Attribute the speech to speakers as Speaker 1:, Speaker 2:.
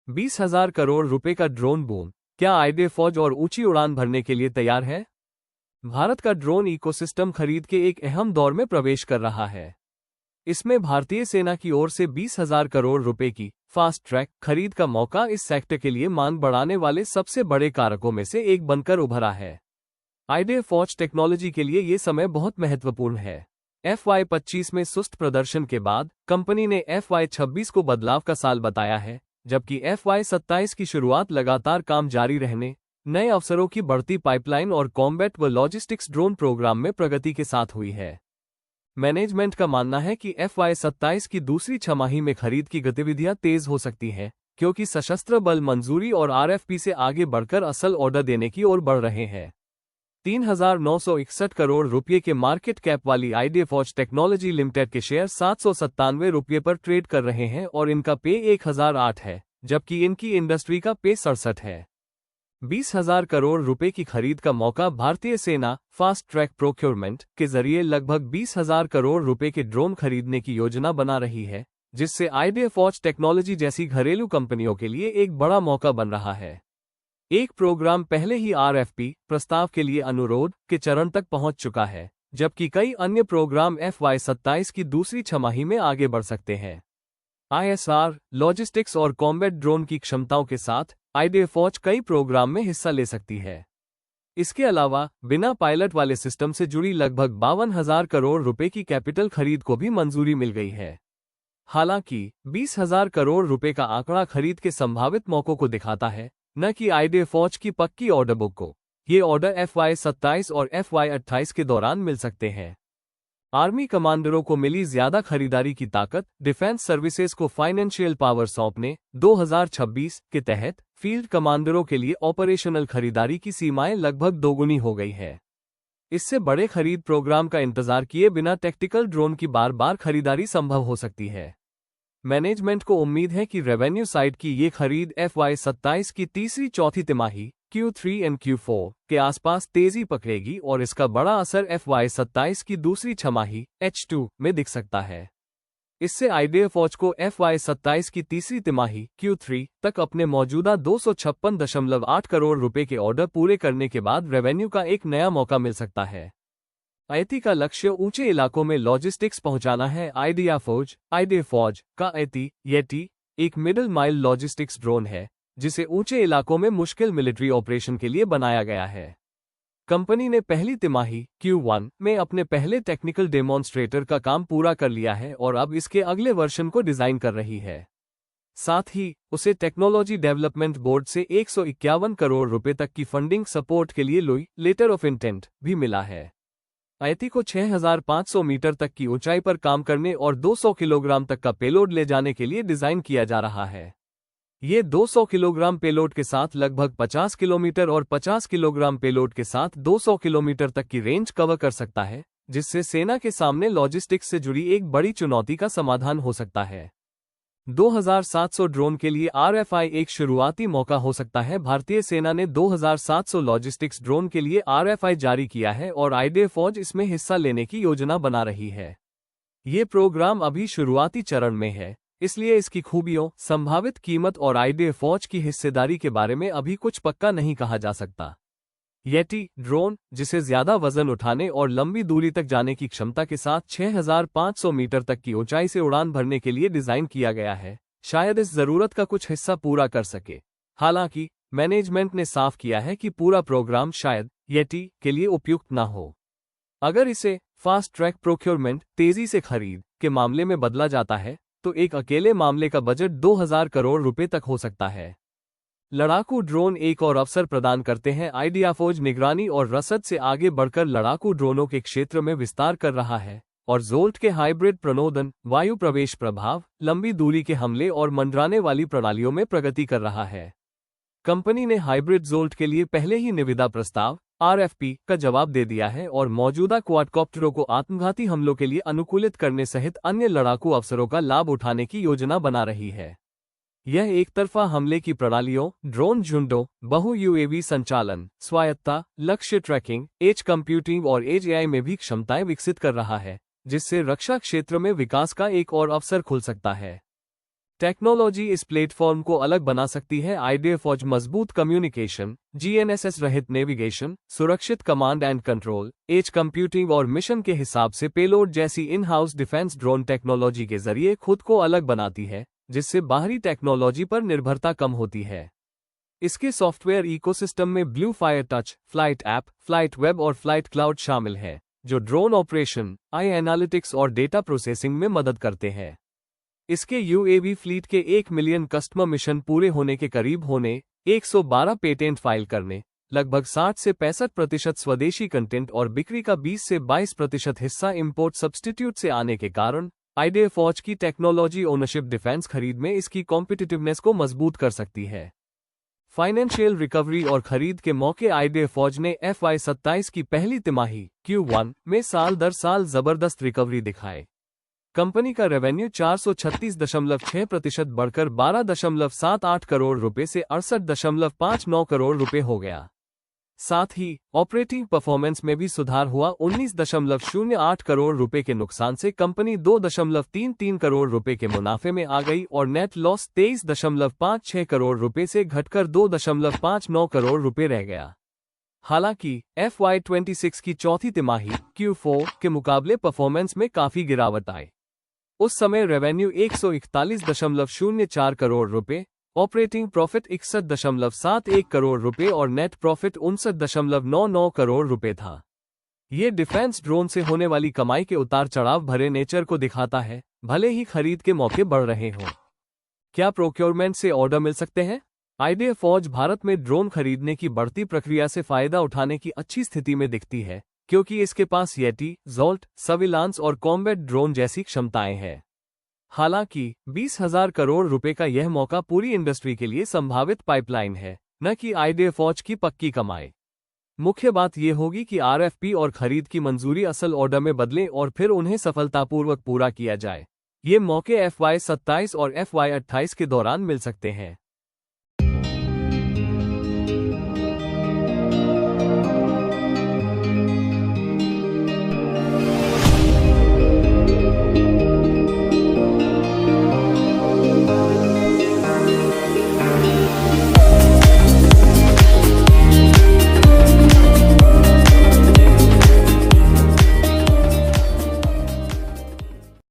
Speaker 1: 20,000 करोड़ रुपए का drone boom, क्या आईडीए फौज और ऊंची उड़ान भरने के लिए तैयार है? भारत का ड्रोन इकोसिस्टम खरीद के एक अहम दौर में प्रवेश कर रहा है। इसमें भारतीय सेना की ओर से 20,000 करोड़ रुपए की फास्ट ट्रैक खरीद का मौका इस सेक्टर के लिए मांग बढ़ाने वाले सबसे बड़े कारकों में से एक बनकर उभरा है। आईडीए फौज टेक्नोलॉजी के लिए ये समय बहुत महत्वपूर्ण है। FY25 में सुस्त प्रदर्शन के बाद कंपनी ने FY26 को बदलाव का साल बताया है, जबकि FY27 की शुरुआत लगातार काम जारी रहने, नए अवसरों की बढ़ती पाइपलाइन और कॉम्बैट व लॉजिस्टिक्स ड्रोन प्रोग्राम में प्रगति के साथ हुई है। मैनेजमेंट का मानना है कि FY27 की दूसरी छमाही में खरीद की गतिविधियां तेज हो सकती हैं, क्योंकि सशस्त्र बल मंजूरी और RFP से आगे बढ़कर असल ऑर्डर देने की ओर बढ़ रहे हैं। 3,961 करोड़ रुपये के मार्केट कैप वाली आईडीए फौज टेक्नोलॉजी लिमिटेड के शेयर 797 रुपये पर ट्रेड कर रहे हैं और इनका पे 1,008 है, जबकि इनकी इंडस्ट्री का पे 67 है। 20,000 करोड़ रुपए की खरीद का मौका भारतीय सेना फास्ट ट्रैक प्रोक्योरमेंट के जरिए लगभग 20,000 करोड़ रुपए के ड्रोन खरीदने की योजना बना रही है, जिससे आईडीए फौज टेक्नोलॉजी जैसी घरेलू कंपनियों के लिए एक बड़ा मौका बन रहा है। एक प्रोग्राम पहले ही RFP प्रस्ताव के लिए अनुरोध के चरण तक पहुंच चुका है, जबकि कई अन्य प्रोग्राम FY27 की दूसरी छमाही में आगे बढ़ सकते हैं। ISR, लॉजिस्टिक्स और कॉम्बैट ड्रोन की क्षमताओं के साथ आईडीए फौज कई प्रोग्राम में हिस्सा ले सकती है। इसके अलावा बिना पायलट वाले सिस्टम से जुड़ी लगभग 52,000 करोड़ रुपए की कैपिटल खरीद को भी मंजूरी मिल गई है। हालांकि 20,000 करोड़ रुपए का आंकड़ा खरीद के संभावित मौकों को दिखाता है, न कि आईडीए फौज की पक्की ऑर्डर बुक को। ये ऑर्डर FY27 और FY28 के दौरान मिल सकते हैं। आर्मी कमांडरों को मिली ज्यादा खरीदारी की ताकत डिफेंस सर्विसेज को फाइनेंशियल पावर सौंपने 2026 के तहत फील्ड कमांडरों के लिए ऑपरेशनल खरीदारी की सीमाएं लगभग दोगुनी हो गई है। इससे बड़े खरीद प्रोग्राम का इंतजार किए बिना टैक्टिकल ड्रोन की बार बार खरीदारी संभव हो सकती है। मैनेजमेंट को उम्मीद है कि रेवेन्यू साइड की ये खरीद FY27 की तीसरी चौथी तिमाही Q3 और Q4 के आसपास तेजी पकड़ेगी और इसका बड़ा असर FY27 की दूसरी छमाही H2 में दिख सकता है। इससे आईडीए फौज को FY27 की तीसरी तिमाही Q3 तक अपने मौजूदा 256.8 करोड़ रुपए के ऑर्डर पूरे करने के बाद रेवेन्यू का एक नया मौका मिल सकता है। आईटी का लक्ष्य ऊंचे इलाकों में लॉजिस्टिक्स पहुंचाना है। आईडीए फौज का येटी एक मिडिल माइल लॉजिस्टिक्स ड्रोन है, जिसे ऊंचे इलाकों में मुश्किल मिलिट्री ऑपरेशन के लिए बनाया गया है। कंपनी ने पहली तिमाही Q1 में अपने पहले टेक्निकल डेमोन्स्ट्रेटर का काम पूरा कर लिया है और अब इसके अगले वर्जन को डिजाइन कर रही है। साथ ही उसे टेक्नोलॉजी डेवलपमेंट बोर्ड से 151 करोड़ रुपए तक की फंडिंग सपोर्ट के लिए लुई लेटर ऑफ इंटेंट भी मिला है। आईटी को 6,500 मीटर तक की ऊंचाई पर काम करने और 200 किलोग्राम तक का पेलोड ले जाने के लिए डिजाइन किया जा रहा है। ये 200 किलोग्राम पेलोड के साथ लगभग 50 किलोमीटर और 50 किलोग्राम पेलोड के साथ 200 किलोमीटर तक की रेंज कवर कर सकता है, जिससे सेना के सामने लॉजिस्टिक्स से जुड़ी एक बड़ी चुनौती का समाधान हो सकता है। 2,700 ड्रोन के लिए RFI एक शुरुआती मौका हो सकता है। भारतीय सेना ने 2,700 लॉजिस्टिक्स ड्रोन के लिए RFI जारी किया है और आईडीए फौज इसमें हिस्सा लेने की योजना बना रही है। ये प्रोग्राम अभी शुरुआती चरण में है, इसलिए इसकी खूबियों, संभावित कीमत और आईडीए फौज की हिस्सेदारी के बारे में अभी कुछ पक्का नहीं कहा जा सकता। येटी ड्रोन, जिसे ज्यादा वजन उठाने और लंबी दूरी तक जाने की क्षमता के साथ 6,500 मीटर तक की ऊंचाई से उड़ान भरने के लिए डिजाइन किया गया है, शायद इस जरूरत का कुछ हिस्सा पूरा कर सके। हालांकि मैनेजमेंट ने साफ किया है कि पूरा प्रोग्राम शायद येटी के लिए उपयुक्त ना हो। अगर इसे फास्ट ट्रैक प्रोक्योरमेंट तेजी से खरीद के मामले में बदला जाता है, तो एक अकेले मामले का बजट 2,000 करोड़ रुपए तक हो सकता है। लड़ाकू ड्रोन एक और अवसर प्रदान करते हैं। आईडीए फौज निगरानी और रसद से आगे बढ़कर लड़ाकू ड्रोनों के क्षेत्र में विस्तार कर रहा है और जोल्ट के हाइब्रिड प्रणोदन, वायु प्रवेश प्रभाव, लंबी दूरी के हमले और मंडराने वाली प्रणालियों में प्रगति कर रहा है। कंपनी ने हाइब्रिड जोल्ट के लिए पहले ही निविदा प्रस्ताव RFP का जवाब दे दिया है और मौजूदा क्वाडकॉप्टरों को आत्मघाती हमलों के लिए अनुकूलित करने सहित अन्य लड़ाकू अवसरों का लाभ उठाने की योजना बना रही है। यह एक तरफा हमले की प्रणालियों, ड्रोन झुंडों, बहु UAV संचालन, स्वायत्ता, लक्ष्य ट्रैकिंग, एज कंप्यूटिंग और एज AI में भी क्षमताएं विकसित कर रहा है, जिससे रक्षा क्षेत्र में विकास का एक और अवसर खुल सकता है। टेक्नोलॉजी इस प्लेटफॉर्म को अलग बना सकती है। आईडीए फौज मजबूत कम्युनिकेशन, जीएनएसएस रहित नेविगेशन, सुरक्षित command and control, edge computing और मिशन के हिसाब से पेलोड जैसी in house defence drone technology के जरिए खुद को अलग बनाती है, जिससे बाहरी टेक्नोलॉजी पर निर्भरता कम होती है। इसके सॉफ्टवेयर इकोसिस्टम में blue fire touch, flight app, flight web और फ्लाइट क्लाउड शामिल है, जो ड्रोन ऑपरेशन, आई एनालिटिक्स और डेटा प्रोसेसिंग में मदद करते हैं। इसके यूएवी फ्लीट के 1 मिलियन कस्टमर मिशन पूरे होने के करीब होने, 112 पेटेंट फाइल करने, लगभग 60 से 65% स्वदेशी कंटेंट और बिक्री का 20 से 22% हिस्सा इंपोर्ट सब्स्टिट्यूट से आने के कारण आईडीए फौज की टेक्नोलॉजी ओनरशिप डिफेंस खरीद में इसकी कॉम्पिटिटिवनेस को मजबूत कर सकती है। फाइनेंशियल रिकवरी और खरीद के मौके आईडीए फौज ने FY27 की पहली तिमाही Q1 में साल दर साल जबरदस्त रिकवरी दिखाए। कंपनी का रेवेन्यू 436.6% बढ़कर 12.78 करोड़ रुपए से 68.59 करोड़ रुपए हो गया। साथ ही ऑपरेटिंग परफॉर्मेंस में भी सुधार हुआ। 19.08 करोड़ रुपए के नुकसान से कंपनी 2.33 करोड़ रुपए के मुनाफे में आ गई और नेट लॉस 23.56 करोड़ रुपए से घटकर 2.59 करोड़ रुपए रह गया। हालांकि FY26 की चौथी तिमाही Q4 के मुकाबले परफॉर्मेंस में काफी गिरावट आई। उस समय रेवेन्यू 141.04 करोड़ रुपए, ऑपरेटिंग प्रॉफिट 61.71 करोड़ रुपए और नेट प्रॉफिट 59.99 करोड़ रुपए था। ये डिफेंस ड्रोन से होने वाली कमाई के उतार चढ़ाव भरे नेचर को दिखाता है, भले ही खरीद के मौके बढ़ रहे हों। क्या प्रोक्योरमेंट से ऑर्डर मिल सकते हैं? आईडीए फौज भारत में ड्रोन खरीदने की बढ़ती प्रक्रिया से फायदा उठाने की अच्छी स्थिति में दिखती है, क्योंकि इसके पास येटी, ज़ोल्ट, सर्विलांस और कॉम्बैट ड्रोन जैसी क्षमताएं हैं। हालांकि 20,000 करोड़ रुपए का यह मौका पूरी इंडस्ट्री के लिए संभावित पाइपलाइन है, न कि आईडीए फौज की पक्की कमाई। मुख्य बात यह होगी कि RFP और खरीद की मंजूरी असल ऑर्डर में बदलें और फिर उन्हें सफलतापूर्वक पूरा किया जाए। ये मौके FY27 और FY28 के दौरान मिल सकते हैं।